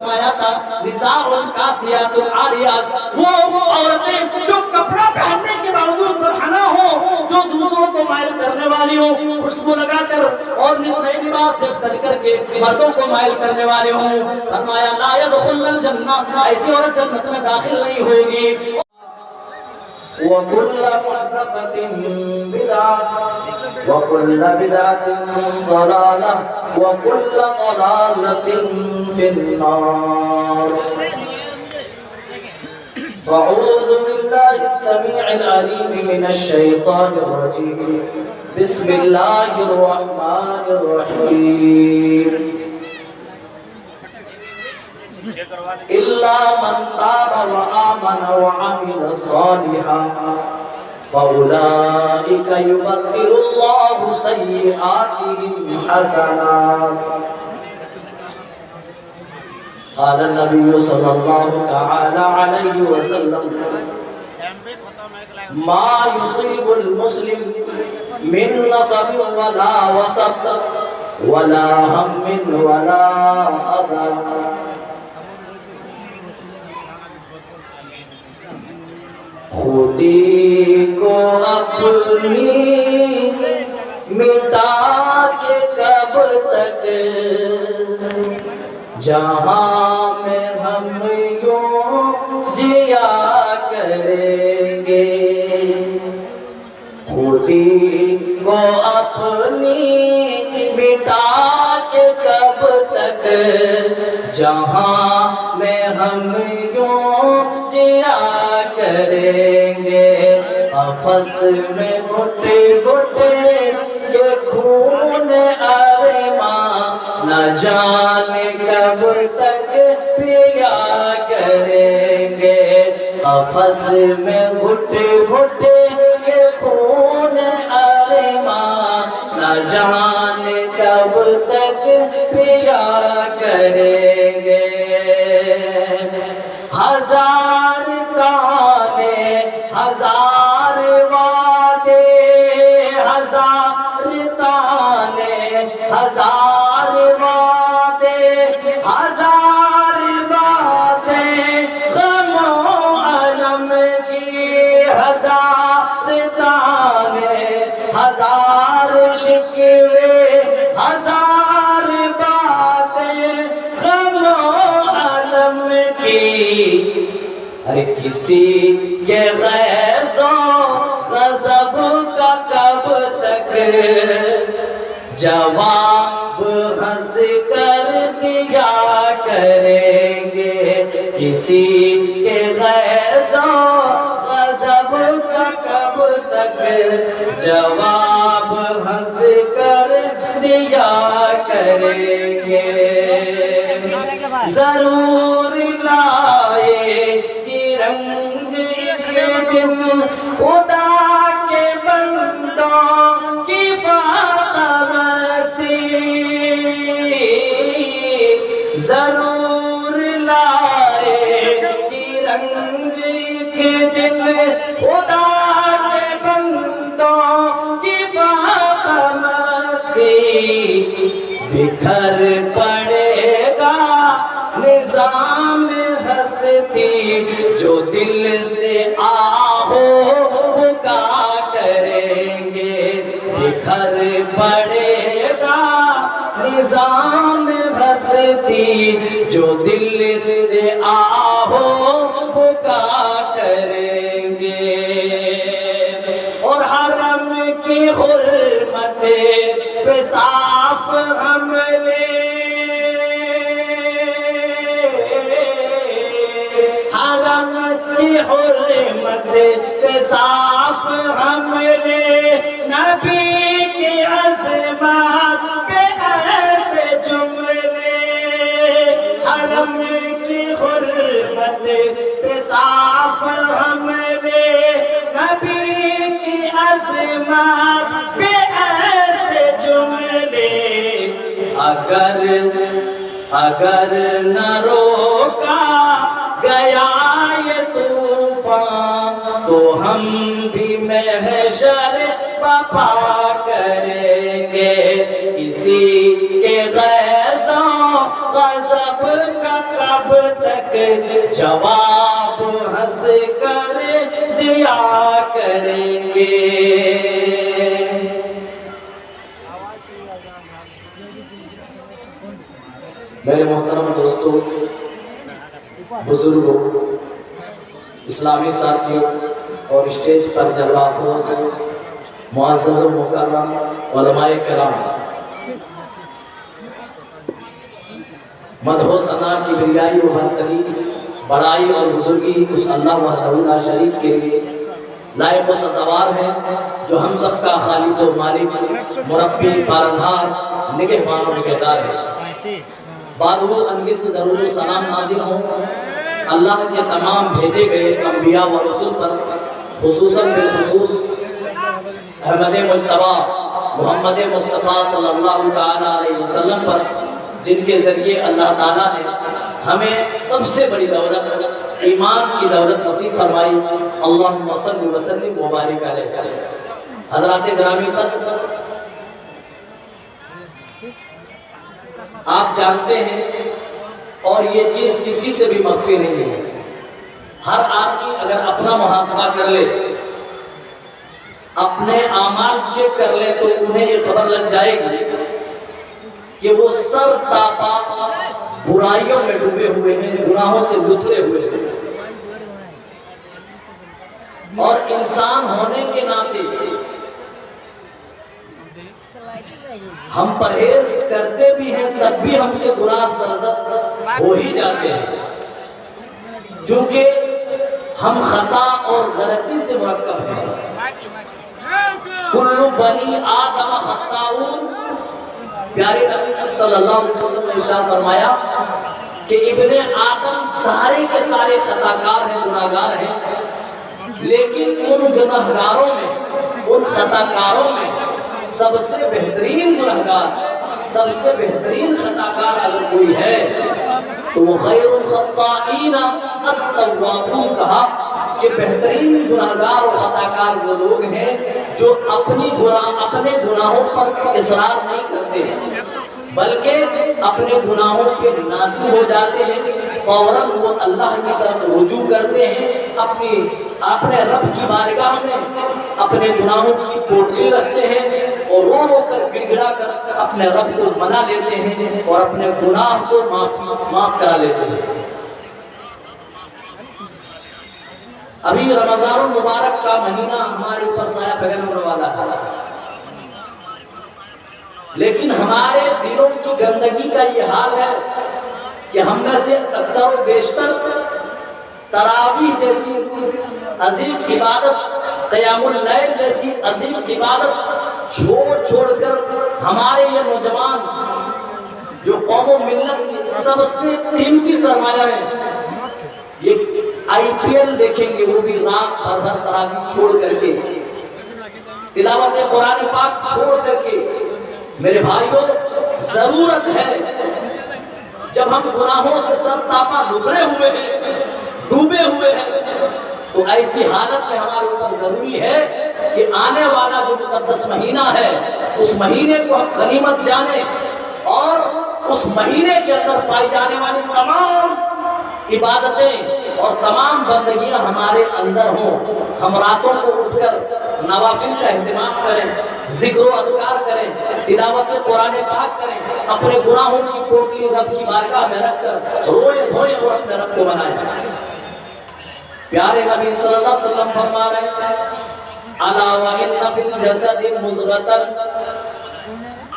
فرمایا تھا نساء کاسیات عاریات، وہ عورتیں جو کپڑا پہننے کے باوجود برہنہ ہوں، جو دوسروں کو مائل کرنے والی ہوں، خوشبو لگا کر اور نئے لباس سے اختر کر کے مردوں کو مائل کرنے والی ہوں، فرمایا لا يدخلن الجنہ، ایسی عورت جنت میں داخل نہیں ہوگی۔ وَكُلَّ مُحْدَثَةٍ بِدْعَةٌ وَكُلَّ بِدْعَةٍ ضَلَالَةٌ وَكُلَّ ضَلَالَةٍ فِي النَّارِ۔ فَأَعُوذُ بِاللَّهِ السَّمِيعِ الْعَلِيمِ مِنَ الشَّيْطَانِ الرَّجِيمِ بِسْمِ اللَّهِ الرَّحْمَنِ الرَّحِيمِ إِلَّا مَنْ تَابَ وَآمَنَ وَعَمِلَ صَالِحًا فَأُولَئِكَ يُبَدِّلُ اللَّهُ سَيِّئَاتِهِمْ حَسَنَاتٍ۔ قال النبي صلى الله تعالى عليه وسلم ما يصيب المسلم من نصب ولا وصب ولا هم ولا أذى خودی کو اپنی مٹا کے کب تک جہاں میں ہم یوں جیا کریں گے، خودی کو اپنی مٹا کے کب تک جہاں میں ہم یوں جیا کریں گے، قفس میں گھٹے گھٹے کے خون ارماں نہ جانے کب تک پیا کریں گے، قفس میں گھٹے گھٹے کے خون ارماں نہ جانے کب تک پیا کریں گے۔ ہزار تانے ہزار وعدے، ہزار تانے ہزار وعدے، ہزار باتیں غم و علم کی، ہزار تانے ہزار شکوے، ہزار باتیں غم و علم کی، ہر کسی کے غیظ و غضب کا کب تک جواب ہنس کر دیا کریں گے، کسی کے غیظ و غضب کا کب تک جواب ہنس کر دیا کریں گے۔ ضرور لائے گی رنگ ایک دن خدا کے بندوں کی فاقہ مستی، ضرور لائے گی رنگ ایک دن خدا کے بندوں کی فاقہ مستی، بکھر پڑے گا نظام ہستی، جو دل سے آہو بکا کریں گے، بکھر پڑے گا نظام ہستی، جو دل سے آہو بکا کریں گے، اور حرم کی حرمت پہ صاف حملے، حرم کی حرمت پہ صاف حملے، نبی کی عظمت پہ ایسے جملے، حرم کی حرمت پہ صاف حملے، نبی کی عظمت پہ ایسے جملے، اگر نہ روکا گیا یہ طوفان تو ہم بھی محشر بپا کریں گے، کسی کے غیظ و غضب کا کب تک جواب ہنس کر دیا کریں گے۔ میرے محترم دوستو، بزرگوں، اسلامی ساتھیوں اور اسٹیج پر جلوہ افروز معزز و مکرم علماء کرام، مدح و ثنا کی بریائی و برتری، بڑائی اور بزرگی اس اللہ وحدہ لا شریک کے لیے لائق و سزاوار ہے، جو ہم سب کا خالق و مالک، مربی، پالنہار، نگہبان و نگہدار ہے۔ بعدہ انگت درود و سلام نازل ہوں اللہ کے تمام بھیجے گئے انبیاء و رسول پر، خصوصاً بالخصوص احمد مجتبی محمد مصطفیٰ صلی اللہ تعالیٰ علیہ وسلم پر، جن کے ذریعے اللہ تعالیٰ نے ہمیں سب سے بڑی دولت ایمان کی دولت نصیب فرمائی۔ اللہم صلی وسلم مبارک علیہ۔ حضرات گرامی قدر، آپ جانتے ہیں اور یہ چیز کسی سے بھی مخفی نہیں ہے، ہر آدمی اگر اپنا محاسبہ کر لے، اپنے اعمال چیک کر لے، تو انہیں یہ خبر لگ جائے گی کہ وہ سر تاپا برائیوں میں ڈوبے ہوئے ہیں، گناہوں سے لتھڑے ہوئے ہیں۔ اور انسان ہونے کے ناطے ہم پرہیز کرتے بھی ہیں، تب بھی ہم سے گناہ سرزد ہو ہی جاتے ہیں، چونکہ ہم خطا اور غلطی سے مرکب ہیں۔ کل بنی آدم خطاؤن، پیارے نبی صلی اللہ علیہ وسلم نے ارشاد فرمایا کہ ابن آدم سارے کے سارے خطاکار ہیں، گناہگار ہیں، لیکن ان گناہگاروں میں، ان خطاکاروں میں سب سے بہترین گناہگار، سب سے بہترین خطاکار اگر کوئی ہے تو وہ خیر الخطائین التوابون، کہا کہ بہترین گناہگار اور خطاکار وہ لوگ ہیں جو اپنے گناہوں پر اصرار نہیں کرتے، بلکہ اپنے گناہوں پہ نادم ہو جاتے ہیں، فوراً وہ اللہ کی طرف رجوع کرتے ہیں، اپنے رب کی بارگاہ میں اپنے گناہوں کی پوٹلی رکھتے ہیں اور رو رو کر گڑ گڑا کر اپنے رب کو منا لیتے ہیں اور اپنے گناہ کو معاف کرا لیتے ہیں۔ ابھی رمضان المبارک کا مہینہ ہمارے اوپر سایہ فگن ہونے والا ہے، لیکن ہمارے دلوں کی گندگی کا یہ حال ہے کہ ہم میں سے اکثر و بیشتر تراویح جیسی عظیم عبادت، قیام اللیل جیسی عظیم عبادت چھوڑ کر ہمارے یہ نوجوان جو قوم و ملت کی سب سے قیمتی سرمایہ ہے، یہ آئی پی ایل دیکھیں گے، وہ بھی رات بھر تراویح چھوڑ کر کے، تلاوت قرآن پاک چھوڑ کر کے۔ میرے بھائیوں، ضرورت ہے جب ہم گناہوں سے سر تاپا لتھڑے ہوئے ہیں، ڈوبے ہوئے ہیں، تو ایسی حالت میں ہمارے اوپر ضروری ہے کہ آنے والا جو مقدس مہینہ ہے، اس مہینے کو ہم غنیمت جانیں اور اس مہینے کے اندر پائی جانے والی تمام عبادتیں اور تمام بندگیاں ہمارے اندر ہوں۔ ہم راتوں کو اٹھ کر نوافل کا اہتمام کریں، ذکر و اذکار کریں، تلاوت قرآن پاک کریں، اپنے گناہوں کی پوٹلی رب کی بارگاہ میں رکھ کر روئیں دھوئیں اور اپنے رب کو منائیں۔ پیارے نبی صلی اللہ علیہ وسلم فرما رہے ہیں، الا وان فی الجسد مضغۃ،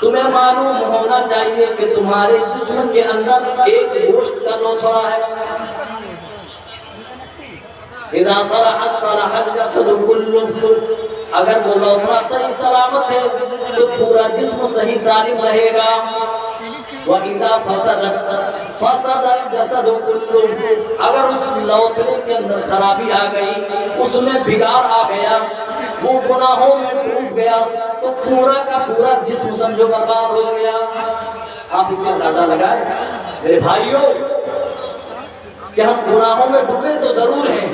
تمہیں معلوم ہونا چاہیے کہ تمہارے جسم کے اندر ایک گوشت کا لوتھڑا ہے، اذا صلحت صلح الجسد كله، اگر وہ لوتھڑا صحیح سلامت ہے تو پورا جسم صحیح سالم رہے گا، وَإِذَا فَسَدَتْ فَسَدَ الْجَسَدُ كُلُّهُ، اگر اس لوتھڑے کے اندر خرابی آ گئی، اس میں بگاڑ آ گیا، وہ گناہوں میں ڈوب گیا، تو پورا کا پورا جسم سمجھو برباد ہو گیا۔ آپ اس سے اندازہ لگائیں میرے بھائیوں کہ ہم گناہوں میں ڈوبے تو ضرور ہیں،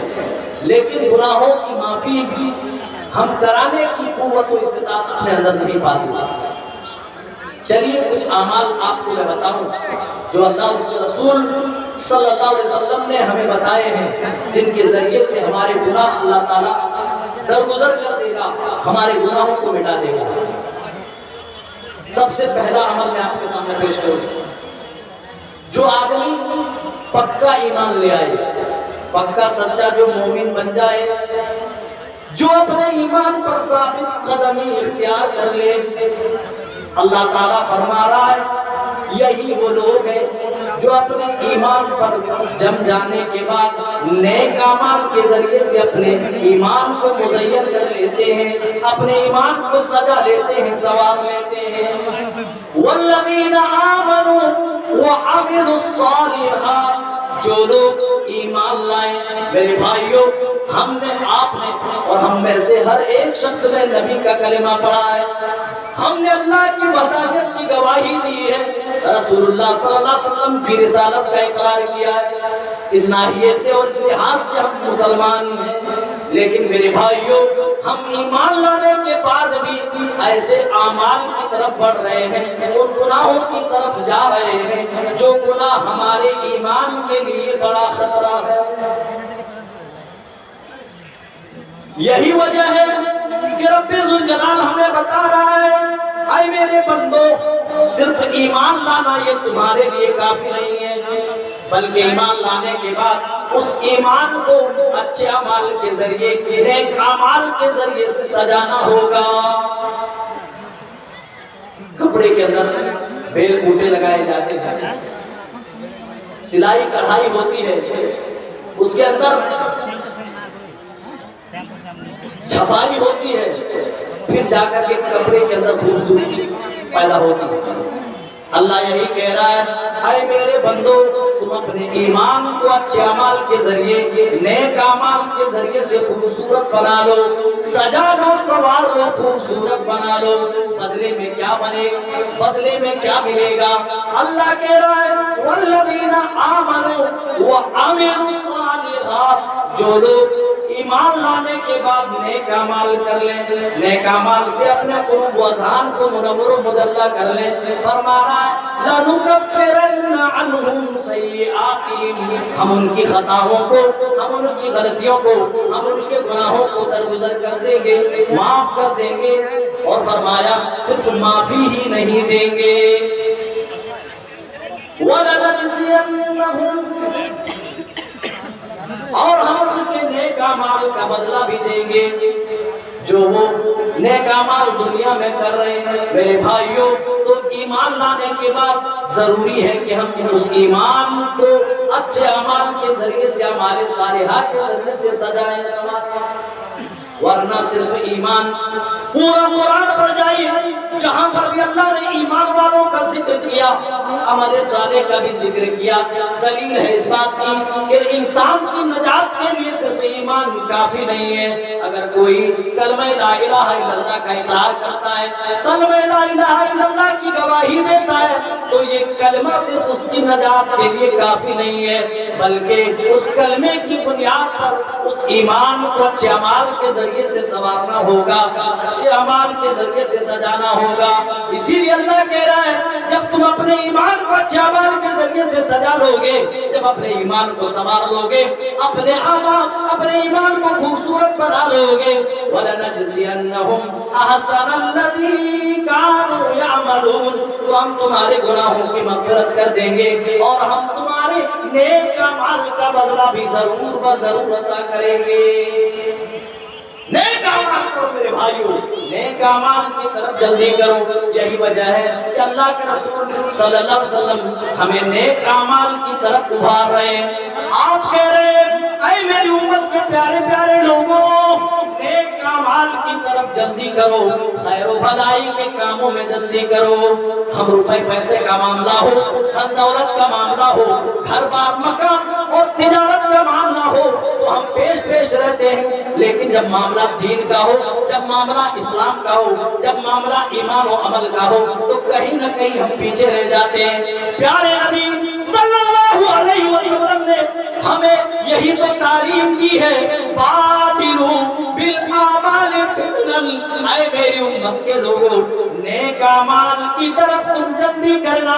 لیکن گناہوں کی معافی ہم کرانے کی قوت و استطاعت اپنے اندر نہیں پاتے۔ چلیے کچھ اعمال آپ کو میں بتاؤں جو اللہ اس کے رسول صلی اللہ علیہ وسلم نے ہمیں بتائے ہیں، جن کے ذریعے سے ہمارے گناہ اللہ تعالیٰ درگزر کر دے گا، ہمارے گناہوں کو مٹا دے گا۔ سب سے پہلا عمل میں آپ کے سامنے پیش کروں، جو آدمی پکا ایمان لے آئے، پکا سچا جو مومن بن جائے، جو اپنے ایمان پر ثابت قدمی اختیار کر لے، اللہ تعالیٰ فرما رہا ہے یہی وہ لوگ ہیں جو اپنے ایمان پر جم جانے کے بعد نیک اعمال کے ذریعے سے اپنے ایمان کو مزین کر لیتے ہیں، اپنے ایمان کو سجا لیتے ہیں، سنوار لیتے ہیں۔ والذین آمنوا وعملوا الصالحات، جو لوگ ایمان لائیں، میرے بھائیوں، ہم نے، آپ نے اور ہم میں سے ہر ایک شخص نے نبی کا کلمہ پڑھا ہے، ہم نے اللہ کی وحدانیت کی گواہی دی ہے، رسول اللہ صلی اللہ علیہ وسلم کی رسالت کا اقرار کیا ہے، اس ناحیے سے اور اس لحاظ سے ہم مسلمان ہیں۔ لیکن میرے بھائیوں، ہم ایمان لانے کے بعد بھی ایسے اعمال کی طرف بڑھ رہے ہیں، ان گناہوں کی طرف جا رہے ہیں جو گناہ ہمارے ایمان کے لیے بڑا خطرہ ہے۔ یہی وجہ ہے کہ رب ذوالجلال ہمیں بتا رہا ہے، اے میرے بندو، صرف ایمان لانا یہ تمہارے لیے کافی نہیں ہے، بلکہ ایمان لانے کے بعد اس ایمان کو اچھے اعمال کے ذریعے، نیک اعمال کے ذریعے سے سجانا ہوگا۔ کپڑے کے اندر بیل بوٹے لگائے جاتے ہیں، سلائی کڑھائی ہوتی ہے، اس کے اندر چھپائی ہوتی ہے، پھر جا کر کے کپڑے کے اندر خوبصورتی پیدا ہوتی ہے۔ اللہ یہی کہہ رہا ہے، اے میرے بندو، تم اپنے ایمان کو اچھے اعمال کے ذریعے، نیک اعمال کے ذریعے سے خوبصورت بنا لو، سجا لو، سنوار لو، خوبصورت بنا لو۔ بدلے میں کیا بنے گا؟ بدلے میں کیا ملے گا؟ اللہ کہہ رہا ہے، والذین آمنوا وعملوا الصالحات، جو لوگ ایمان لانے کے بعد نیک اعمال کر لیں، نیک اعمال سے اپنے قلوب و اذہان کو منور و مجلہ کر لیں، فرما رہا ہے لَنُكَفِّرَنَّ عَنْهُمْ سَيِّئَاتِهِمْ، ہم ان کی خطاؤں کو، ہم ان کی غلطیوں کو، ہم ان کے گناہوں کو درگزر کر دیں گے، معاف کر دیں گے، اور فرمایا صرف معافی ہی نہیں دیں گے، وَلَنَجْزِيَنَّهُمْ، اور ہم ان کے نیک اعمال کا بدلہ بھی دیں گے جو وہ نیک اعمال دنیا میں کر رہے ہیں۔ میرے بھائیوں، تو ایمان لانے کے بعد ضروری ہے کہ ہم اس ایمان کو اچھے اعمال کے ذریعے سے، اعمال صالحہ کے ذریعے سے سجائیں، سنواریں، ورنہ صرف ایمان، پورا قرآن پڑھ جائیے، جہاں پر بھی اللہ نے ایمان والوں کا ذکر کیا، عمل صالح کا بھی ذکر کیا، دلیل ہے اس بات کی کہ انسان کی نجات کے لیے صرف ایمان کافی نہیں ہے۔ اگر کوئی کلمہ لا الہ الا اللہ کا اقرار کرتا ہے، کلمہ لا الہ الا اللہ کی گواہی دیتا ہے، تو یہ کلمہ صرف اس کی نجات کے لیے کافی نہیں ہے، بلکہ اس کلمے کی بنیاد پر اس ایمان کو اچھے اعمال کے ذریعے سے سنوارنا ہوگا، اچھے اعمال کے ذریعے سے سجانا ہوگا۔ اسی لیے اللہ کہہ رہا ہے، جب تم اپنے ایمان کو اچھے اعمال کے ذریعے سے سجا لو گے، جب اپنے ایمان کو سنوار لو گے، اپنے ایمان کو خوبصورت بنا لو گے، وَلَنَجْزِيَنَّهُمْ أَحْسَنَ الَّذِي كَانُوا يَعْمَلُونَ، تو ہم تمہارے گناہوں کی مغفرت کر دیں گے، اور ہم تمہارے نیک اعمال کا بدلہ بھی ضرور بضرور عطا کریں گے۔ نیک اعمال کرو میرے بھائیوں، نیک اعمال کی طرف جلدی کرو۔ یہی وجہ ہے کہ اللہ کے رسول صلی اللہ علیہ وسلم ہمیں نیک اعمال کی طرف ابھار رہے ہیں۔ آپ کہہ رہے ہیں، اے میری امت کے پیارے پیارے لوگوں، نیک اعمال کی طرف جلدی کرو، خیر و بھلائی کے کاموں میں جلدی کرو۔ ہم روپے پیسے کا معاملہ ہو، دھن دولت کا معاملہ ہو، گھر بار مکان اور تجارت کا معاملہ ہو، تو ہم پیش رہتے ہیں، لیکن جب معاملہ دین کا ہو، جب معاملہ اسلام کا ہو، جب معاملہ ایمان و عمل کا ہو، تو کہیں نہ کہیں ہم پیچھے رہ جاتے ہیں۔ پیارے نبی صلی اللہ علیہ وسلم نے ہمیں یہی تو تعلیم دی ہے، بادروا بالاعمال فتنا، اے میری امت کے لوگوں، نیک اعمال کی طرف تم جلدی کرنا،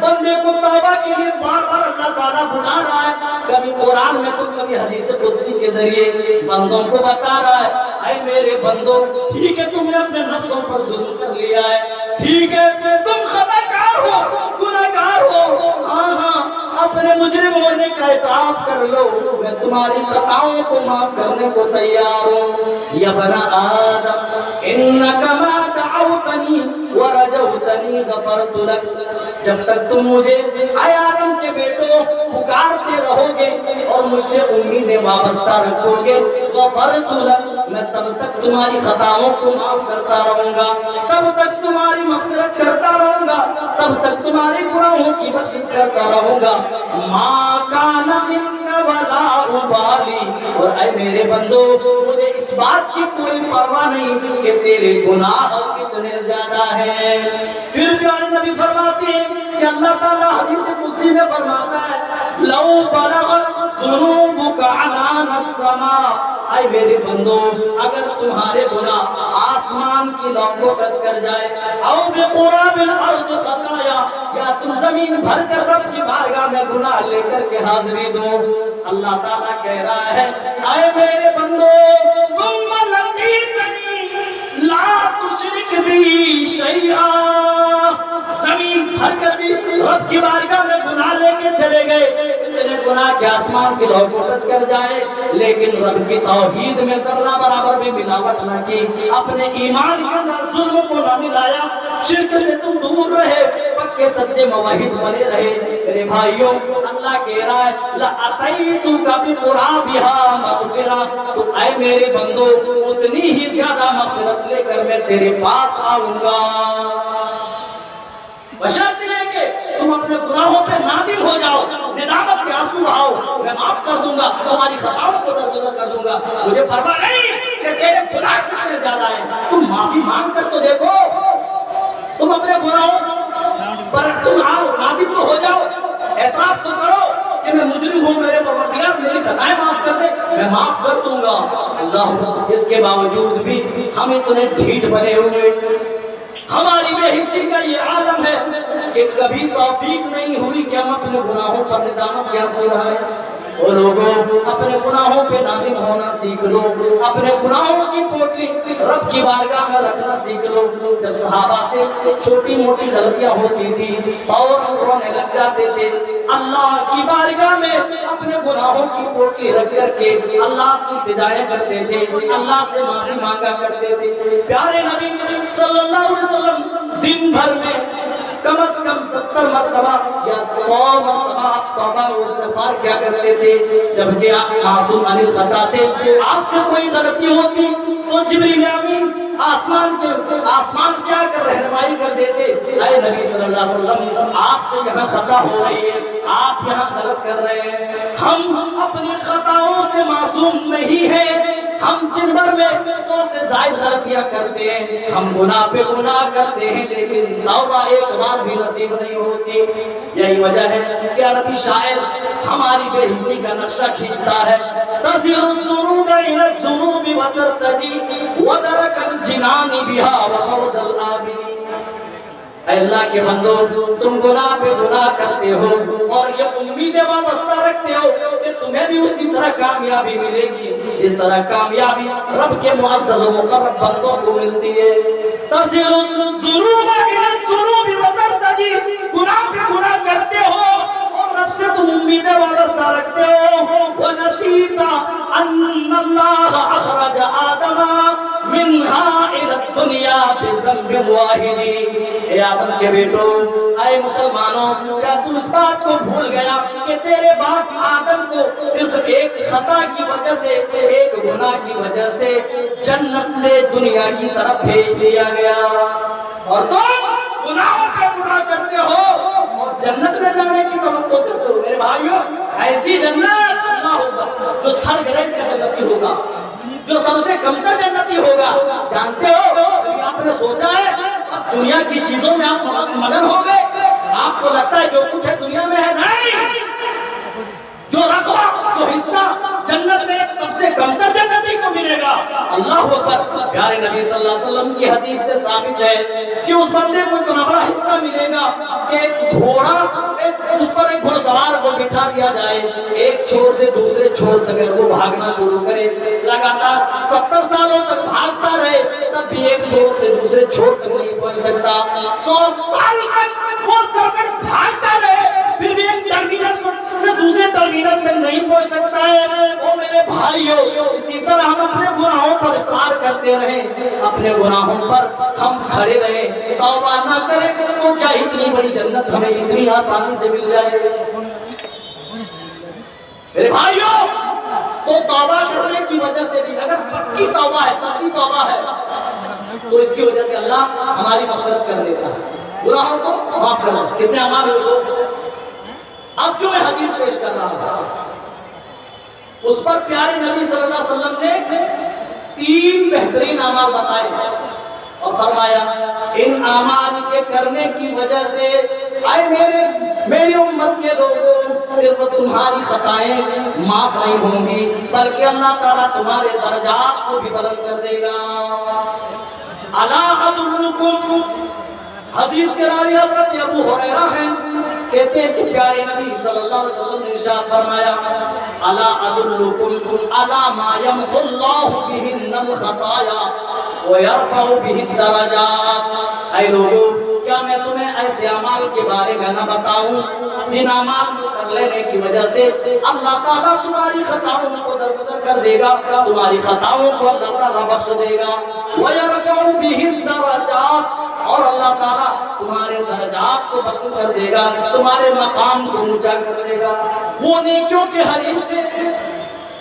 بندے کو توبہ کے لیے بار بار اللہ تعالیٰ بلا رہا ہے، کبھی قرآن میں تو کبھی حدیث قدسی کے ذریعے بندوں کو بتا رہا ہے اے میرے بندو، ٹھیک ہے تم نے اپنے نفسوں پر ظلم کر لیا ہے، ٹھیک ہے تم خطاکار ہو، گناہگار ہو، ہاں ہاں اپنے مجرم ہونے کا اعتراف کر لو، میں تمہاری خطاؤں کو معاف کرنے کو تیار ہوں۔ یا بنا آدم انکا ما دعوتنی ورجوتنی غفرت لک، جب تک تم مجھے اے آدم کے بیٹو پکارتے رہو گے اور مجھ سے امیدیں وابستہ رکھو گے، غفرت لک، میں تب تک تمہاری خطاؤں کو معاف کرتا رہوں گا، تب تک تمہاری مغفرت کرتا رہوں گا، تب تک تمہاری گناہوں کی بخشش کرتا رہوں گا، ما کان منک ولا ابالی، اور اے میرے بندو مجھے اس بات کی کوئی پرواہ نہیں کہ تیرے گناہ کتنے زیادہ ہیں۔ پھر پیارے نبی فرماتے ہیں کہ اللہ تعالیٰ حدیث قدسی میں فرماتا ہے لو بلغت ذنوبک عنان السماء، اے میرے بندو اگر تمہارے گناہ آسمان کی لو کو ٹچ کر جائے، او بقراب الارض خطایا، یا تم زمین بھر کر رب کی بارگاہ میں گناہ لے کر کے حاضری دو، اللہ تعالیٰ کہہ رہا ہے اے میرے بندو تم لقیتنی لا تشرک بی شیئا، زمین بھر کر بھی رب کی بارگاہ میں گناہ لے کے چلے گئے، اتنے گناہ کہ آسمان کی لو کو ٹچ کر جائے، لیکن رب کی توحید میں ذرہ برابر بھی ملاوٹ نہ کی، اپنے ایمان کے ساتھ ظلم کو نہ ملایا، شرک سے تم دور رہے، پکے سچے موحد بنے رہے، میرے بھائیوں اللہ کہہ رہا ہے لَأَتَيْتُكَ بِقُرَابِهَا مَغْفِرَةً، تو اے میرے بندو اتنی ہی زیادہ مغفرت لے کر میں تیرے پاس آؤں گا، بشرط یہ کہ تم اپنے گناہوں پہ نادم ہو جاؤ، ندامت کے آنسو بہاؤ، میں معاف کر دوں گا، تمہاری خطاؤں کو درگزر کر دوں گا، مجھے پرواہ نہیں کہ تیرے گناہ کتنے زیادہ ہیں، تم معافی مانگ کر تو دیکھو، تم اپنے گناہوں پر تم آؤ، نادم تو ہو جاؤ، اعتراف تو کرو کہ میں مجرم ہوں، میرے پروردگار میری خطائیں معاف کر دے، میں معاف کر دوں گا۔ اللہ اس کے باوجود بھی ہم اتنے ڈھیٹ بنے ہوئے، ہماری بے حسی کا یہ عالم ہے کہ کبھی توفیق نہیں ہوئی کہ ہم اپنے گناہوں پر ندامت کیا سو رہا ہے۔ وہ لوگوں اپنے گناہوں پہ نادم ہونا سیکھ لو، اپنے گناہوں کی پوٹلی رب کی بارگاہ میں رکھنا سیکھ لو۔ جب صحابہ سے چھوٹی موٹی غلطیاں ہوتی تھی فوراً رونے لگ جاتے تھے، اللہ کی بارگاہ میں اپنے گناہوں کی پوٹلی رکھ کر کے اللہ سے التجائیں کرتے تھے، اللہ سے معافی مانگا کرتے تھے۔ پیارے نبی صلی اللہ علیہ وسلم دن بھر میں کم از کم 70 مرتبہ یا 100 مرتبہ توبہ و استغفار کیا کرتے تھے، جبکہ آپ معصوم عن الخطا تھے، آپ سے کوئی غلطی ہوتی تو جبریل امین آسمان سے آ کر رہنمائی کر دیتے، اے نبی صلی اللہ علیہ وسلم آپ سے یہاں خطا ہو رہی ہے، آپ یہاں غلط کر رہے ہیں۔ ہم اپنی خطاؤں سے معصوم نہیں ہیں، ہم دن بھر میں 100 سے زائد غلطیاں کرتے ہیں، ہم گناہ پہ گناہ کرتے ہیں، لیکن توبہ ایک بار بھی نصیب نہیں ہوتی۔ یہی وجہ ہے کہ عربی شاعر ہماری بے حسی کا نقشہ کھینچتا ہے، تَصِرُ الذُّنُوبَ إِلَى الذُّنُوبِ وَتَرْتَجِي وَدَرَكَ الْجِنَانِ بِهَا وَفَوْزَ الْآبِدِينَ۔ اے اللہ کے بندو تم گناہ پہ گناہ کرتے ہو اور یہ امیدیں وابستہ رکھتے ہو کہ تمہیں بھی اسی طرح کامیابی ملے گی جس طرح کامیابی رب کے معزز و مقرب بندوں کو ملتی ہے۔ تَصِرُ الذُّنُوبَ إِلَى الذُّنُوبِ وَتَرْتَجِي، گناہ پہ گناہ کرتے ہو اور رب سے تم امیدیں وابستہ رکھتے ہو۔ وَنَسِيتَ أَنَّ اللَّهَ أَخْرَجَ آدَمَ مِنْهَا إِلَى الدُّنْيَا بِذَنْبٍ وَاحِدٍ۔ اے آدم کے بیٹو، اے مسلمانوں، کیا تم اس بات کو بھول گیا کہ تیرے باپ آدم کو صرف ایک خطا کی وجہ سے، ایک گناہ کی وجہ سے جنت سے دنیا کی طرف بھیج دیا گیا، اور تم گناہوں پہ گناہ کرتے ہو اور جنت میں جانے کی توقع کرتے ہو۔ میرے بھائیوں ایسی جنت اللہ ہوگا جو تھرڈ گریڈ کا جنتی ہوگا، جو سب سے کمتر جنتی ہوگا۔ جانتے ہو کبھی آپ نے سوچا ہے دنیا کی چیزوں میں آپ مگن ہو گئے، آپ کو لگتا ہے جو کچھ ہے دنیا میں ہے؟ نہیں، جو رقبہ جو حصہ جنت میں سب سے کمتر جنتی کو ملے ملے گا۔ اللہ اکبر۔ پیارے نبی صلی اللہ علیہ وسلم کی حدیث سے ثابت ہے کہ اس بندے کو اتنا بڑا حصہ ملے گا کہ ایک گھوڑا اس پر ایک گھوڑ سوار کو بٹھا دیا جائے، ایک چھوڑ سے دوسرے چھوڑ تک اگر وہ بھاگنا شروع کرے، لگاتار 70 سالوں تک بھاگتا رہے، تب بھی ایک چھوڑ سے دوسرے چھوڑ تک نہیں پہنچ سکتا۔ 100 سال تک وہ سرکٹ بھاگتا رہے، پھر بھی ایک ٹرمینل سے دوسرے ٹرمینل میں نہیں پہنچ سکتا ہے۔ وہ میرے بھائیوں، اسی طرح ہم اپنے گناہوں پر اصرار کرتے رہیں، اپنے گناہوں پر ہم کھڑے رہیں، توبہ نہ کریں تو کیا اتنی بڑی جنت ہمیں اتنی آسانی سے مل جائے؟ میرے بھائیوں، تو توبہ کرنے کی وجہ سے بھی، اگر پکی توبہ ہے، سچی توبہ ہے، تو اس کی وجہ سے اللہ ہماری مغفرت کر دیتا ہے، گناہوں کو معاف کر دیتا ہے۔ کتنے اعمال ہوئے؟ اب جو میں حدیث پیش کر رہا ہوں اس پر پیارے نبی صلی اللہ علیہ وسلم نے 3 بہترین اعمال بتائے اور فرمایا ان اعمال کے کرنے کی وجہ سے اے میری امت کے لوگوں، صرف تمہاری خطائیں معاف نہیں ہوں گی بلکہ اللہ تعالیٰ تمہارے درجات کو بھی بلند کر دے گا۔ الا ادلکم، حدیث کے راوی حضرت ابو ہریرہ ہیں، کہتے ہیں کہ پیارے نبی صلی اللہ علیہ وسلم نے ارشاد فرمایا الا ادلکم علی ما یمحو اللہ بہن الخطایا ویرفع بہ الدرجات۔ اے لوگوں، کیا میں تمہیں ایسے اعمال کے بارے میں نہ بتاؤں جن اعمال کو کر لینے کی وجہ سے اللہ تعالیٰ تمہاری خطاؤں کو درگزر کر دے گا، تمہاری خطاؤں کو اللہ تعالیٰ بخش دے گا، ویرفع بہ الدرجات، اور اللہ تعالیٰ تمہارے درجات کو بلند کر دے گا، تمہارے مقام کو اونچا کر دے گا۔ وہ نیکیوں کے حریث تھے،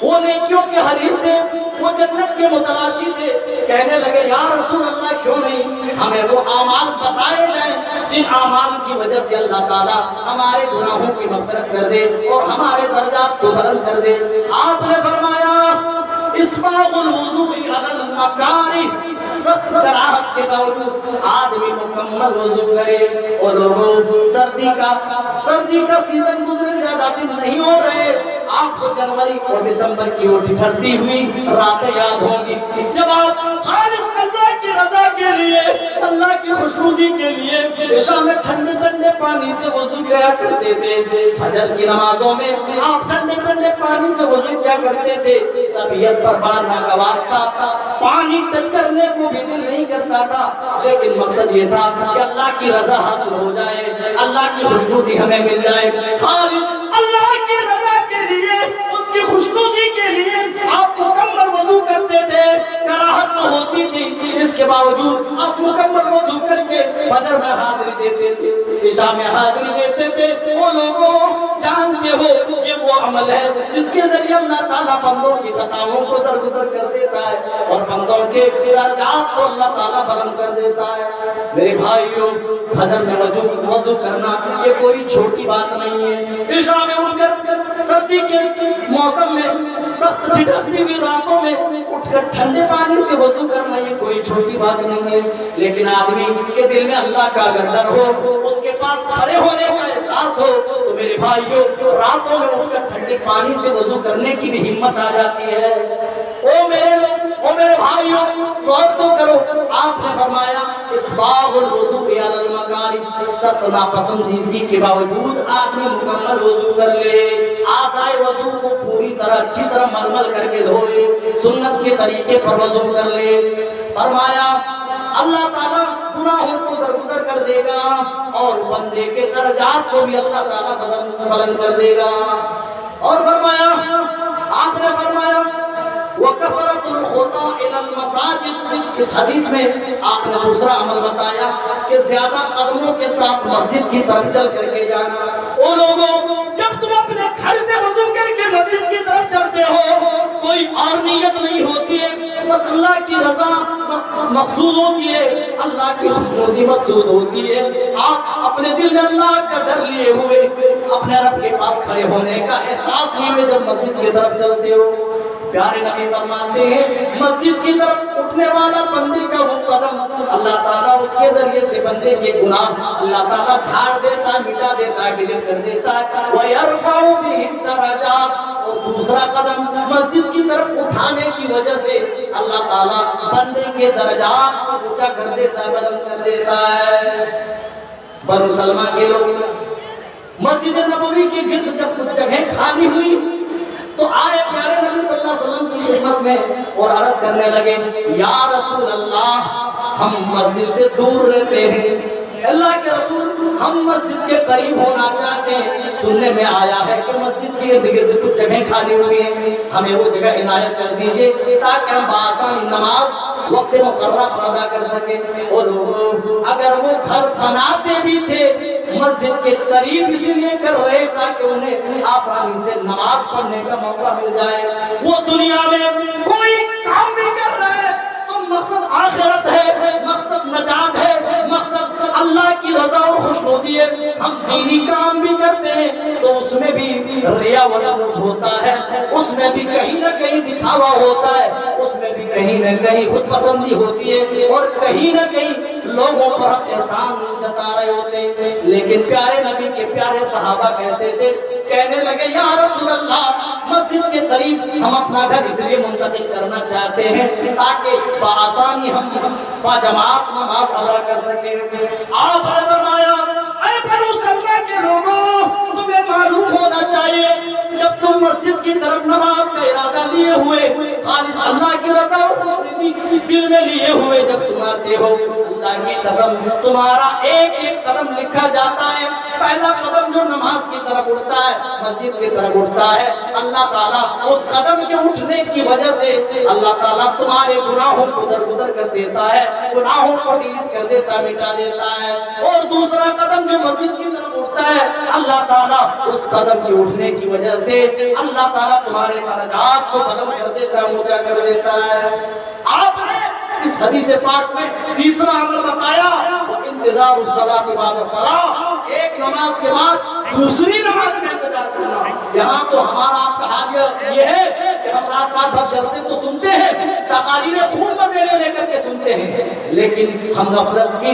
وہ نیکیوں کے حریث تھے، وہ جنت کے متلاشی تھے، کہنے لگے یا رسول اللہ کیوں نہیں ہمیں وہ اعمال بتائے جائیں جن اعمال کی وجہ سے اللہ تعالیٰ ہمارے گناہوں کی مغفرت کر دے اور ہمارے درجات کو بلند کر دے۔ آپ نے فرمایا اسباغ الوضوء علی المکارہ، سخت کراہت کے باوجود آدمی مکمل وضو کرے۔ اور لوگوں، سردی کا سیزن گزرے، زیادہ دن نہیں ہو رہے، آپ کو جنوری اور دسمبر کی وہ ٹھٹھرتی ہوئی راتیں یاد ہوں گی جب آپ خالص اللہ کی رضا کے لیے، اللہ کی خوشنودی کے لیے عشاء میں ٹھنڈے ٹھنڈے پانی سے وضو کیا کرتے تھے، فجر کی نمازوں میں آپ ٹھنڈے ٹھنڈے پانی سے وضو کیا کرتے تھے۔ طبیعت پر بڑا ناگوار تھا، پانی ٹچ کرنے کو بھی دل نہیں کرتا تھا، لیکن مقصد یہ تھا کہ اللہ کی رضا حاصل ہو جائے، اللہ کی خوشنودی ہمیں مل جائے۔ خالص اللہ کی رضا کے لیے، اس کی خوشنودی کے لیے آپ مکمل وضو کرتے تھے، کراہت تو ہوتی تھی، اس کے باوجود آپ مکمل وضو کر کے فجر میں حاضری دیتے تھے، عشاء میں حاضری دیتے تھے۔ وہ لوگوں جانتے ہو کہ وہ عمل ہے جس کے ذریعے اللہ تعالیٰ بندوں کی خطاؤں کو درگزر کر دیتا ہے اور بندوں کے درجات کو اللہ تعالیٰ بلند کر دیتا ہے۔ میرے بھائیوں، فجر میں وضو کرنا یہ کوئی چھوٹی بات نہیں ہے۔ عشاء میں اٹھ کر سردی کے موسم میں، سخت ٹھٹھرتی ہوئی راتوں میں اٹھ کر ٹھنڈے پانی سے وضو کرنا یہ کوئی چھوٹی بات نہیں ہے، لیکن آدمی کے دل میں اللہ کا اگر ڈر ہو، اس کے پاس کھڑے ہونے کا احساس ہو، تو میرے بھائیوں راتوں میں اٹھ کر ٹھنڈے پانی سے وضو کرنے کی بھی ہمت آ جاتی ہے۔ او میرے بھائیوں، غور تو کرو، آپ نے فرمایا اسباغ الوضوء علی المکارہ، سخت ناپسندیدگی کے باوجود آدمی مکمل وضو کر لے، اعضائے وضو کو پوری طرح اچھی طرح ململ کر کے دھوئے، سنت کے طریقے پر وضو کر لے۔ فرمایا اللہ تعالیٰ گناہوں کو درگزر کر دے گا اور بندے کے درجات کو بھی اللہ تعالیٰ بلند کر دے گا۔ اور فرمایا، آپ نے فرمایا وَكَثْرَةُ الْخُطَىٰ إِلَى الْمَسَاجِدِ، اس حدیث میں آپ نے دوسرا عمل بتایا کہ زیادہ قدموں کے ساتھ مسجد کی طرف چل کر کے جانا۔ او لوگوں، جب تم اپنے گھر سے وضو کر کے مسجد کی طرف چلتے ہو، کوئی اور نیت نہیں ہوتی ہے، بس اللہ کی رضا مقصود ہوتی ہے، اللہ کی خوشنودی مقصود ہوتی ہے۔ آپ اپنے دل میں اللہ کا ڈر لیے ہوئے، اپنے رب کے پاس کھڑے ہونے کا احساس لیے ہوئے جب مسجد کی طرف چلتے ہو، پیارے نبی فرماتے ہیں مسجد کی طرف اٹھنے والا بندے کا وہ قدم، اللہ تعالیٰ اس کے ذریعے سے بندے کے گناہ اللہ تعالیٰ جھاڑ دیتا ہے، مٹا دیتا ہے، ڈیلیٹ کر دیتا ہے۔ وَيَرْفَعُ بِهِ الدَّرَجَاتِ، اور دوسرا قدم مسجد کی طرف اٹھانے کی وجہ سے اللہ تعالیٰ بندے کے درجات کو اونچا کر دیتا ہے، بلند کر دیتا ہے۔ بنو سلمہ کے لوگ مسجد نبوی کے گرد جب کچھ جگہ خالی ہوئی تو آئے پیارے نبی صلی اللہ علیہ وسلم کی خدمت میں اور عرض کرنے لگے، یا رسول اللہ ہم مسجد سے دور رہتے ہیں، اللہ کے رسول ہم مسجد کے قریب ہونا چاہتے ہیں، سننے میں آیا ہے کہ مسجد کے ارد گرد کچھ جگہیں خالی ہوئی ہیں، ہمیں وہ جگہ عنایت کر دیجئے تاکہ ہم بآسانی نماز وقت مقررہ پر ادا کر سکیں۔ اور اگر وہ گھر بناتے بھی تھے مسجد کے قریب اسی لیے کر رہے تاکہ انہیں آسانی سے نماز پڑھنے کا موقع مل جائے۔ وہ دنیا میں کوئی کام بھی کر رہے تو مقصد آخرت ہے، مقصد نجات ہے، مقصد اللہ کی رضا اور خوشنودی ہے۔ ہم دینی کام بھی کرتے ہیں تو اس میں بھی ریا و نمود ہوتا ہے، اس میں بھی کہیں نہ کہیں دکھاوا ہوتا ہے، اس میں بھی کہیں نہ کہیں خود پسندی ہوتی ہے، اور کہیں نہ کہیں لوگوں پر ہم احسان جتا رہے ہوتے ہیں۔ لیکن پیارے نبی کے پیارے صحابہ کیسے تھے، کہنے لگے یا رسول اللہ مسجد کے قریب ہم اپنا گھر اس لیے منتقل کرنا چاہتے ہیں تاکہ بآسانی ہم باجماعت نماز ادا کر سکیں۔ آپ نے فرمایا اے بنو سلمہ کے لوگوں، تمہیں معلوم ہونا چاہیے جب تم مسجد کی طرف نماز کا ارادہ لیے ہوئے، خالص اللہ کی رضا اور خوشنودی دل میں لیے ہوئے جب تم آتے ہو، اللہ کی قسم تمہارا ایک ایک قدم لکھا جاتا ہے۔ پہلا قدم جو نماز کی طرف اٹھتا ہے، مسجد کی طرف اٹھتا ہے، اللہ تعالیٰ اس قدم کے اٹھنے کی وجہ سے اللہ تعالیٰ تمہارے گناہوں کو درگزر کر دیتا ہے، گناہوں کو ڈیلیٹ کر دیتا، مٹا دیتا ہے۔ اور دوسرا قدم جو مسجد کی طرف اٹھتا ہے، اللہ تعالیٰ اس قدم کے اٹھنے کی وجہ سے اللہ تعالیٰ تمہارے درجات کو بلند کر دیتا ہے، اونچا کر دیتا ہے۔ آپ نے اس حدیث پاک میں تیسرا عمل بتایا، وہ انتظار الصلاۃ بعد الصلاۃ، ایک نماز کے بعد دوسری نماز کا انتظار کرنا۔ یہاں تو ہمارا آپ کا حال یہ ہے کہ ہم رات رات بھر جلسے تو سنتے ہیں، تقاریر خون مزینے لے کر کے سنتے ہیں، لیکن ہم غفلت کی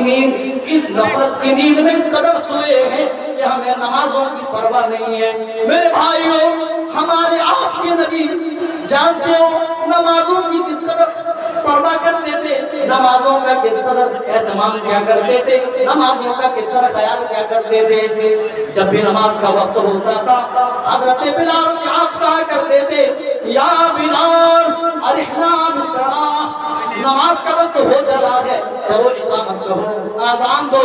نیند میں اس قدر سوئے ہیں کہ ہمیں نمازوں کی پرواہ نہیں ہے۔ میرے بھائیوں، ہمارے آپ کے نبی جانتے ہو نمازوں کی کس قدر پرواہ کرتے تھے، نمازوں کا کس قدر اہتمام کیا کرتے تھے، نمازوں کا کس طرح خیال کیا کرتے تھے۔ جب بھی نماز کا وقت ہوتا تھا حضرت بلال سے آپ کہا کرتے تھے، یا بلال ارحنا بالصلاۃ، نماز کا وقت ہو چلا ہے، چلو اقامت کرو، آذان دو،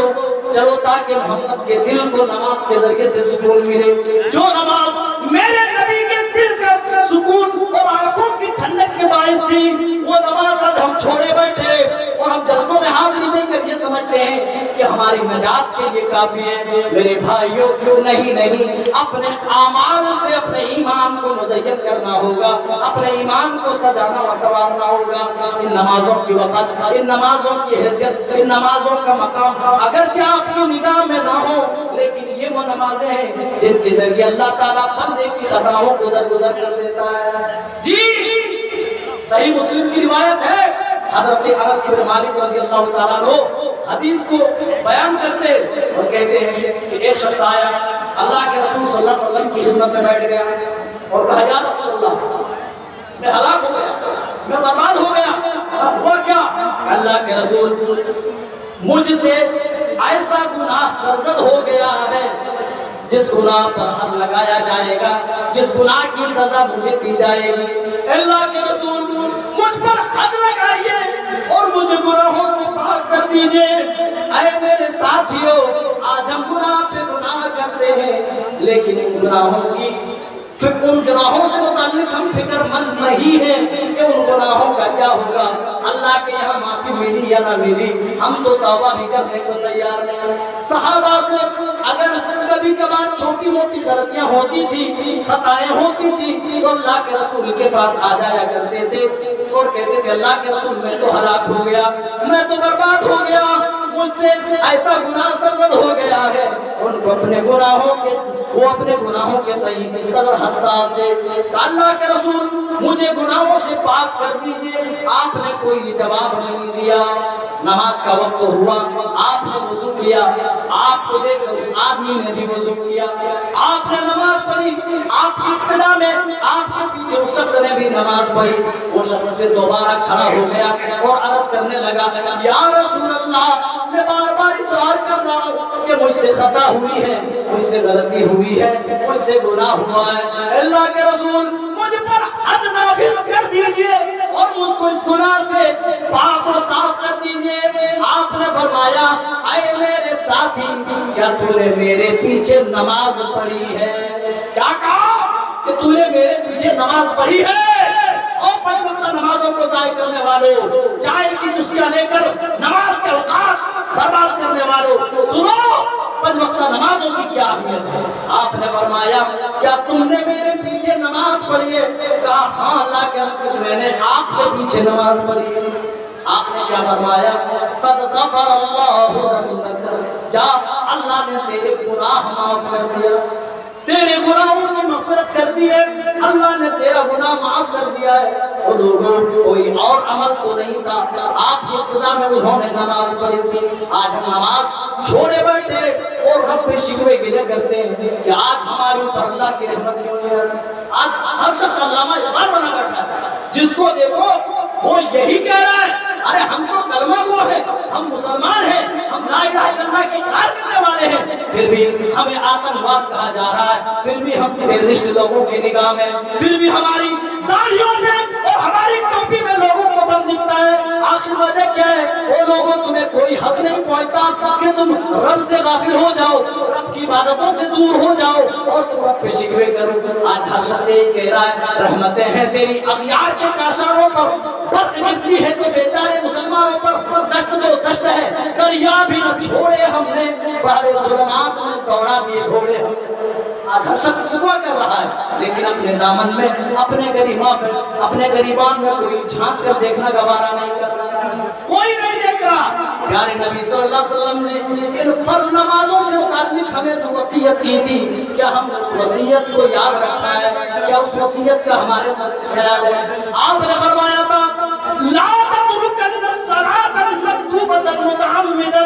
چلو تاکہ محمد کے دل کو نماز کے ذریعے سے سکون ملے۔ جو نماز میرے نبی کے دل کا سکون اور آنکھوں کی ٹھنڈک کے باعث تھی، وہ نماز آج ہم چھوڑے بیٹھے اور ہم جلسوں میں حاضری دے کر یہ سمجھتے ہیں کہ ہماری نجات کے لیے کافی ہے۔ میرے بھائیوں، نہیں، اپنے اعمال سے اپنے ایمان کو مزین کرنا ہوگا، اپنے ایمان کو سجانا و سنوارنا ہوگا۔ ان نمازوں کی وقت، ان نمازوں کی حیثیت، ان نمازوں کا مقام اگرچہ آپ کی نگاہ میں نہ ہو، لیکن یہ وہ نمازیں ہیں جن کے ذریعے اللہ تعالیٰ بندے کی خطاؤں کو درگزر کر دیتا ہے۔ جی صحیح مسلم کی روایت ہے، حضرت انس بن مالک رضی اللہ تعالیٰ عنہ حدیث کو بیان کرتے اور کہتے ہیں کہ ایک شخص آیا، اللہ کے رسول صلی اللہ علیہ وسلم کی خدمت میں بیٹھ گیا اور کہا یا رسول اللہ میں ہلاک ہو گیا، میں برباد ہو گیا۔ ہوا کیا؟ اللہ کے رسول مجھ سے ایسا گناہ سرزد ہو گیا ہے جس گناہ پر حد لگایا جائے گا، جس گناہ کی سزا مجھے دی جائے گی۔ اللہ کے رسول مجھ پر حد لگائیے اور مجھے گناہوں سے پاک کر دیجئے۔ اے میرے ساتھیوں، آج ہم گناہ پہ گناہ کرتے ہیں، لیکن ان گناہوں سے متعلق ہم فکر مند نہیں ہیں کہ ان گناہوں کا کیا ہوگا، اللہ کے یہاں معافی ملی یا نہ ملی، ہم تو توبہ بھی کرنے کو تیار نہیں۔ صحابہ سے اگر کبھی کبھار چھوٹی موٹی غلطیاں ہوتی تھی، خطائیں ہوتی تھی، تو اللہ کے رسول کے پاس آ جایا کرتے تھے اور کہتے تھے اللہ کے رسول میں تو ہلاک ہو گیا، میں تو برباد ہو گیا، مجھ سے ایسا گناہ سرزد ہو گیا ہے، ان کو اپنے گناہوں کے تئیں کس قدر حساس تھے کہ اللہ کے رسول مجھے گناہوں سے پاک کر دیجئے، آپ نے کوئی جواب نہیں دیا۔ نماز کا وقت ہوا، آپ نے وضو کیا، آپ کو دیکھ کر اس آدمی نے بھی وضو کیا، آپ نے نماز پڑھی، آپ کی ابتدا میں آپ کے پیچھے اس شخص نے بھی نماز پڑھی۔ وہ شخص پھر دوبارہ کھڑا ہو گیا اور عرض کرنے لگا، یا رسول اللہ، میں بار بار اصرار کر رہا ہوں کہ مجھ سے خطا ہوئی ہے، مجھ سے غلطی ہوئی ہے، مجھ سے گناہ ہوا ہے، اللہ کے رسول مجھ پر حد نافذ کر دیجئے اور مجھ کو اس گناہ سے پاک و صاف کر دیجئے۔ آپ نے فرمایا، اے میرے ساتھی، کیا تو نے میرے پیچھے نماز پڑھی ہے؟ کیا کہا کہ تو نے میرے پیچھے نماز پڑھی ہے؟ اور 5 وقتہ نمازوں کو ضائع کرنے والوں، چائے کی چسکیاں لے کر نماز کے اوقات برباد کرنے والوں، سنو 5 وقتہ نمازوں کی کیا اہمیت ہے۔ آپ نے فرمایا، کیا تم نے میرے پیچھے نماز پڑھی ہے؟ کہا ہاں اللہ کے رسول، میں نے آپ کے پیچھے نماز پڑھی ہے۔ آپ نے کیا فرمایا؟ قد غفر اللہ ذنبک، جا اللہ نے تیرے گناہ معاف کر دیا، تیرے گناہوں کی مغفرت کر دی ہے، اللہ نے تیرا گناہ معاف کر دیا ہے۔ وہ لوگوں کوئی اور عمل تو نہیں تھا، آپ کی ابتدا میں انہوں نے نماز پڑھی تھی، آج ہم نماز چھوڑے بیٹھے اور رب پہ شکوے گلے کرتے ہیں کہ آج ہمارے اوپر اللہ کی رحمت کیوں نہیں آتی۔ آج ہر شخص علامہ اقبال بنا بیٹھا ہے، جس کو دیکھو وہ یہی کہہ رہا ہے، ارے ہم تو کلمہ گو ہیں، ہم مسلمان ہیں، ہم لا الہ الا اللہ کے اقرار کرنے والے ہیں، پھر بھی ہمیں آتنکواد کہا جا رہا ہے، پھر بھی ہم بے رشت لوگوں کی نگاہ میں، پھر بھی ہماری داڑھیوں میں اور ہماری ٹوپی میں لوگوں کو بند دکھتا ہے۔ آخر وجہ کیا ہے؟ وہ لوگوں تمہیں کوئی حق نہیں پہنچتا کہ تم رب سے غافل ہو جاؤ، رب کی عبادتوں سے دور ہو جاؤ اور تم رب پہ شکوے کرو۔ آج ہر شخص یہ کہہ رہا ہے، رحمتیں ہیں تیری اغیار کے کاشانوں پر، برق گرتی ہے تو بیچارے مسلمانوں پر، دشت تو دشت ہے، دریا بھی نہ چھوڑے ہم نے، بحر ظلمات میں دوڑا دیے گھوڑے ہم نے۔ آج ہر شخص شکوہ کر رہا ہے، لیکن اپنے دامن میں، اپنے غریبان میں کوئی جھانک کر دیکھنا گوارا نہیں کر رہا، کوئی نہیں دیکھ رہا۔ پیارے نبی صلی اللہ علیہ وسلم نے ان فرض نمازوں سے متعلق ہمیں جو وصیت کی تھی، کیا ہم اس وصیت کو یاد رکھا ہے؟ کیا اس وصیت کا ہمارے پر خیال ہے؟ آپ نے فرمایا تھا، لا تترکن الصلاۃ المکتوبۃ متعمدا،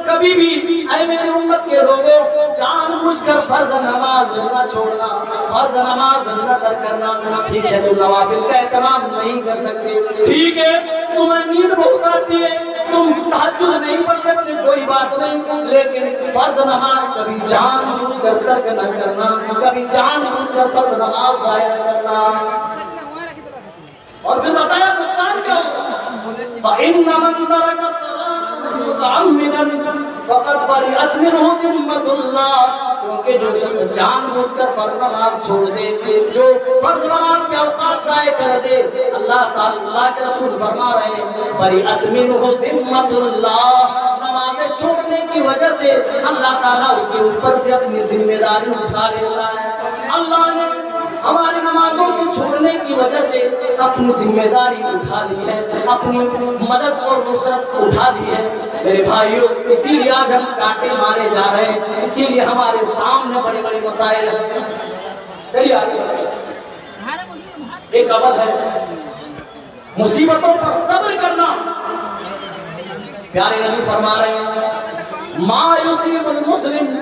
کبھی بھی اے میری امت کے لوگوں، جان بوجھ کر فرض نماز نہ چھوڑنا، فرض نماز نہ ترک کرنا۔ ٹھیک ہے تم نوافل کا اہتمام نہیں کر سکتے، ٹھیک ہے تمہیں نیند بہت آتی ہے، تم تہجد نہیں پڑھ سکتے، کوئی بات نہیں، لیکن فرض نماز کبھی جان بوجھ کر ترک نہ کرنا، کبھی جان بوجھ کر فرض نماز ضائع نہ کرنا۔ اور پھر بتایا نقصان کیا ہوگا؟ فَإِنَّ مَن تَرَكَ الصَّلَاةَ مُتَعَمِّدًا فَقَدْ بَرِئَتْ مِنْهُ ذِمَّةُ اللَّهِ، کیونکہ جو شخص جان بوجھ کر فرض نماز چھوڑ دے، جو فرض نماز کے اوقات ضائع کر دے، اللہ تعالیٰ، اللہ کے رسول فرما رہے ہیں، بَرِئَتْ مِنْهُ ذِمَّةُ اللَّهِ، نمازیں چھوڑنے کی وجہ سے اللہ تعالیٰ اس کے اوپر سے اپنی ذمہ داری اٹھا لیتا ہے۔ اللہ نے ہماری نمازوں کے چھوڑنے کی وجہ سے اپنی ذمہ داری اٹھا لی ہے، اپنی مدد اور نصرت اٹھا لی ہے۔ میرے بھائیوں، اسی لیے آج ہم کانٹے مارے جا رہے ہیں، اسی لیے ہمارے سامنے بڑے بڑے مسائل ہیں۔ چلیے آگے بڑھیں۔ ایک عمل ہے مصیبتوں پر صبر کرنا۔ پیارے نبی فرما رہے ہیں، ما یصیب المسلم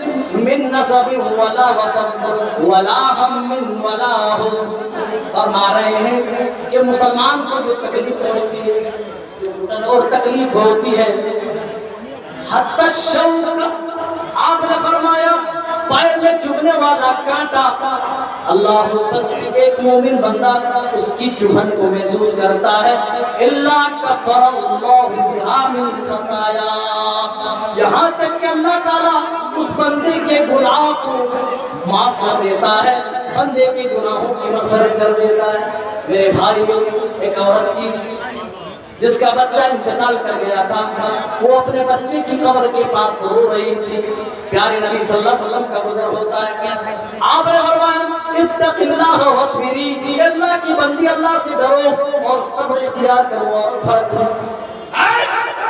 من نصب ولا وصب ولا ہم ولا حزن، فرما رہے ہیں کہ مسلمان کو جو تکلیف ہوتی ہے اور تکلیف ہوتی ہے، حتی الشوک، آپ نے فرمایا پیر میں چبھنے والا کانٹا، اللہ پر ایک مومن بندہ اس کی چبھن کو محسوس کرتا ہے، اللہ کفر اللہ بہا من خطایا، یہاں تک کہ اللہ تعالیٰ اس بندے کے گناہ کو معاف کر دیتا ہے، بندے کے گناہوں کی مغفرت کر دیتا ہے۔ میرے بھائیوں، ایک عورت کی جس کا بچہ انتقال کر گیا تھا، وہ اپنے بچے کی قبر کے پاس رو رہی تھی، پیارے نبی صلی اللہ علیہ وسلم کا گزر ہوتا ہے، آپ نے فرمایا اتق اللہ واصبری، اللہ کی بندی اللہ سے ڈرو اور صبر اختیار کرو اور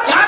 کیا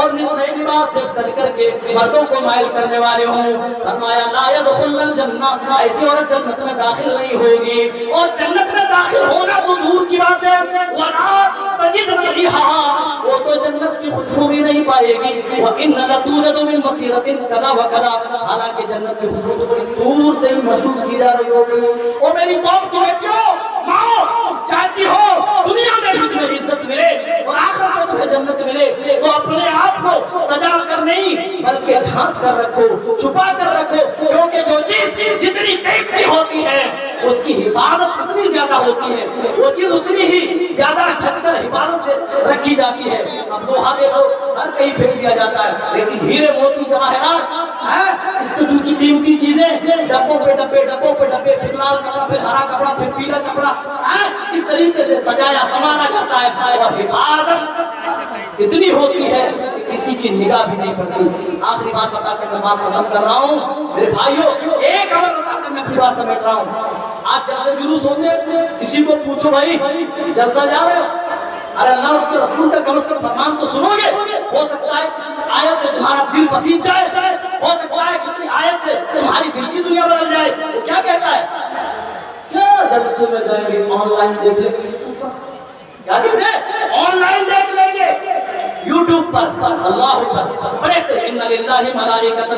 اور نئے لباس سے کر کر کے مردوں کو مائل کرنے والے ہوں. فرمایا لا يدخلن الجنہ، ایسی عورت جنت میں داخل نہیں ہوگی. اور جنت میں داخل ہونا تو دور کی بات ہے، ولا تجد ريحها، وہ تو جنت کی خوشبو بھی نہیں پائے گی. وَإِنَّ لَتُوجَدُ مِن مَّصِيرَةٍ كَذَا وَكَذَا، حالانکہ جنت کی خوشبو تو بڑی دور سے ہی محسوس کی جا رہی ہوگی. اور میری قوم کی بیٹیوں، ماں، چاہتی ہو دنیا میں بھی تمہیں عزت ملے اور آخرت میں تمہیں جنت ملے تو اپنے آپ کو سجا کر نہیں بلکہ ڈھانپ کر رکھو، چھپا کر رکھو، کیونکہ جو چیز جتنی دیکھتی ہوتی ہے اس کی حفاظت اتنی زیادہ ہوتی ہے، وہ چیز اتنی ہی زیادہ ڈھک کر حفاظت سے رکھی جاتی ہے. اب لوہا دیکھو ہر کہیں پھینک دیا جاتا ہے، لیکن ہیرے موتی جواہرات اس قسم کی قیمتی چیزیں ڈبوں پہ ڈبے، ڈبوں پہ ڈبے، پھر لال کپڑا، پھر ہرا کپڑا، پھر پیلا کپڑا، اس طریقے سے سجایا سنوارا جاتا ہے اور حفاظت اتنی ہوتی ہے کہ کسی کی نگاہ بھی نہیں پڑتی. آخری بات بتا کر میں بات ختم کر رہا ہوں. میرے بھائیوں، ایک عمل بتا کر میں اپنی بات سمیٹ رہا ہوں. آج جلسے جلوس ہوتے ہیں، کسی کو پوچھو بھائی جلسہ جا رہے ہو، ارے اللہ اس کے رسول کا کم از کم فرمان تو سنو گے. ہو سکتا ہے آیت سے تمہارا دل پسیج جائے، ہو سکتا ہے کسی آیت سے تمہاری دل کی دنیا بدل جائے. وہ کیا کہتا ہے؟ کیا جلسے میں جائیں گے آن لائن دیکھ لیں گے، کیا کہتے ہیں آن لائن دیکھ لیں گے یوٹیوب پر. اللہ اکبر، پڑھتے ان للہ ملائکۃ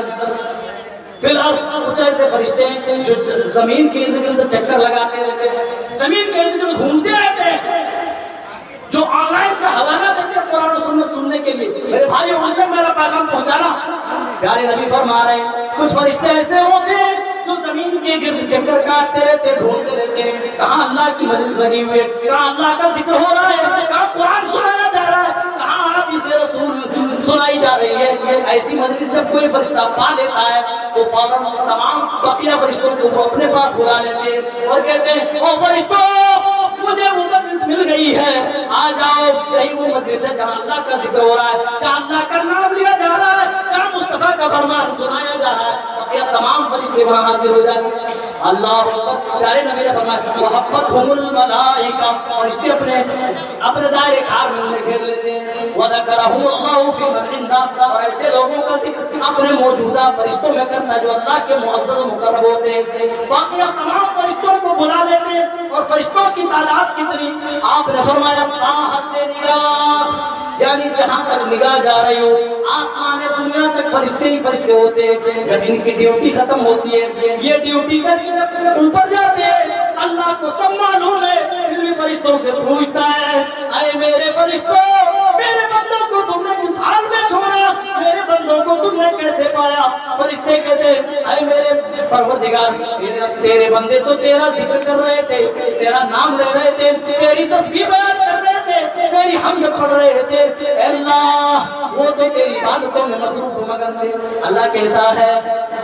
فی الارض، کچھ ایسے فرشتے ہیں جو زمین کے ارد گرد چکر لگاتے رہتے ہیں، زمین کے ارد گرد گھومتے رہتے ہیں، جو آن لائن کا حوالہ دیتے ہیں قرآن و سنت سننے کے لیے. میرے بھائی ان تک میرا پیغام پہنچانا. پیارے نبی فرما رہے ہیں کچھ فرشتے ایسے ہوتے ہیں جو زمین کے گرد چکر کاٹتے رہتے، ڈھونڈتے رہتے ہیں کہاں اللہ کی مجلس لگی ہوئی ہے، کہاں اللہ کا ذکر ہو رہا ہے، کہاں قرآن سنایا جا رہا ہے، کہاں حدیث رسول سنائی جا رہی ہے. ایسی مجلس جب کوئی فرشتہ پا لیتا ہے تو فوراً تمام بقیہ فرشتوں کو وہ اپنے پاس بلا لیتے ہیں اور کہتے ہیں او فرشتوں، مجھے وہ مجلس مل گئی ہے، آ جاؤ. یہی وہ مجلس ہے جہاں اللہ کا ذکر ہو رہا ہے، جہاں اللہ کا نام لیا جا رہا ہے، جہاں مصطفیٰ کا فرمان سنایا جا رہا ہے. یہ تمام فرشتے وہاں حاضر ہو جاتے ہیں. اللہ اکبر. پیارے نبی نے فرمایا وحفتہم الملائکہ، فرشتے اپنے دائرے کار میں انہیں گھیر لیتے ہیں. وذکرہم اللہ فی من عنده، اور ایسے لوگوں کا ذکر اپنے موجودہ فرشتوں میں کرتا ہے جو اللہ کے معزز و مقرب ہوتے ہیں. باقی تمام فرشتوں کو بلا لیتے ہیں. اور فرشتوں کی تعداد کتنی؟ آپ نے فرمایا طاحت نگاہ، یعنی جہاں تک نگاہ جا رہی ہو، آسمان دنیا تک فرشتے ہی فرشتے ہوتے ہیں. جب ان کی ڈیوٹی ختم ہوتی ہے، یہ ڈیوٹی کر کے اوپر جاتے ہیں، اللہ کو سب معلوم ہے، پھر بھی فرشتوں سے پوچھتا ہے اے میرے فرشتوں، میرے بندوں کو تم نے کس حال میں چھوڑا، میرے بندوں کو تم نے کیسے پایا؟ فرشتے کہتے ہیں اے میرے پروردگار، تیرے بندے تو تیرا ذکر کر رہے تھے، تیرا نام لے رہے تھے، تیری تسبیح بیان کر رہے تھے، تیری حمد پڑھ رہے تھے. اے اللہ، وہ تو تیری عبادتوں میں مصروف ہوا کرتے. اللہ کہتا ہے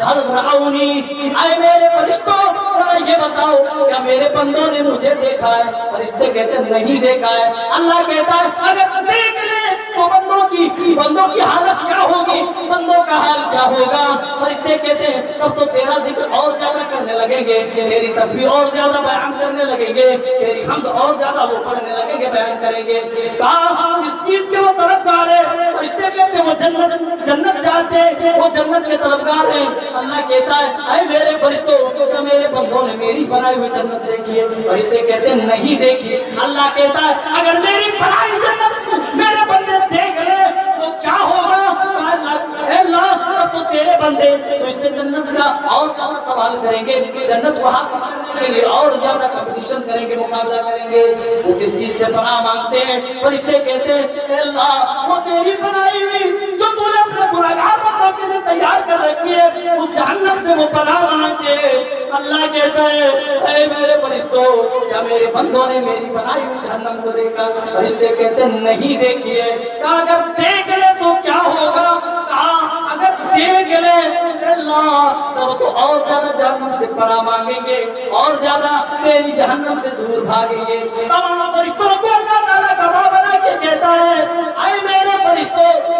ہل رعونی، اے میرے فرشتوں ذرا یہ بتاؤ کیا میرے بندوں نے مجھے دیکھا ہے؟ فرشتے کہتے ہیں نہیں دیکھا ہے. اللہ کہتا ہے اگر دیکھ لے تو بندوں کی حالت کیا ہوگی، بندوں کا حال کیا ہوگا؟ فرشتے کہتے ہیں تب تو تیرا ذکر اور زیادہ کرنے لگیں گے، تیری تسبیح اور زیادہ بیان کرنے لگیں گے، تیری حمد اور زیادہ وہ پڑھنے لگیں گے، بیان کریں گے. کہا اس چیز کے وہ طلبگار ہیں. فرشتے کہتے ہیں وہ جنت چاہتے ہیں، وہ جنت کے طلبگار ہیں. اللہ کہتا ہے اے میرے فرشتوں، کیا میرے بندوں نے میری بنائی ہوئی جنت دیکھی ہے؟ فرشتے کہتے ہیں نہیں دیکھی. اللہ کہتا ہے اگر میری بنائی جنت میرے بندے دیکھ لے تو کیا ہوگا؟ اے اللہ، اب تو تیرے بندے تو اس سے جنت کا اور زیادہ سوال کریں گے، جنت کو حاصل کرنے کے لیے اور زیادہ کمپٹیشن کریں گے، مقابلہ کریں گے. وہ کس چیز سے پناہ مانگتے ہیں؟ فرشتے کہتے ہیں اے اللہ، وہ تیری بنائی ہوئی جو تو نے اپنے گناہگار بندوں کے لیے تیار کر رکھی ہے، اس جہنم سے وہ پناہ مانگتے ہیں. اللہ کہتا ہے اے میرے فرشتوں، کیا میرے بندوں نے میری بنائی ہوئی جہنم کو دیکھا؟ فرشتے کہتے ہیں نہیں دیکھی ہے. کہا اگر دیکھ لے تو کیا ہوگا؟ کہا اگر دیکھ لے اللہ تب تو اور زیادہ جہنم سے پناہ مانگیں گے، اور زیادہ تیری جہنم سے دور بھاگیں گے. تمام فرشتوں کو اللہ تعالیٰ گواہ بنا کے کہتا ہے اے میرے فرشتوں،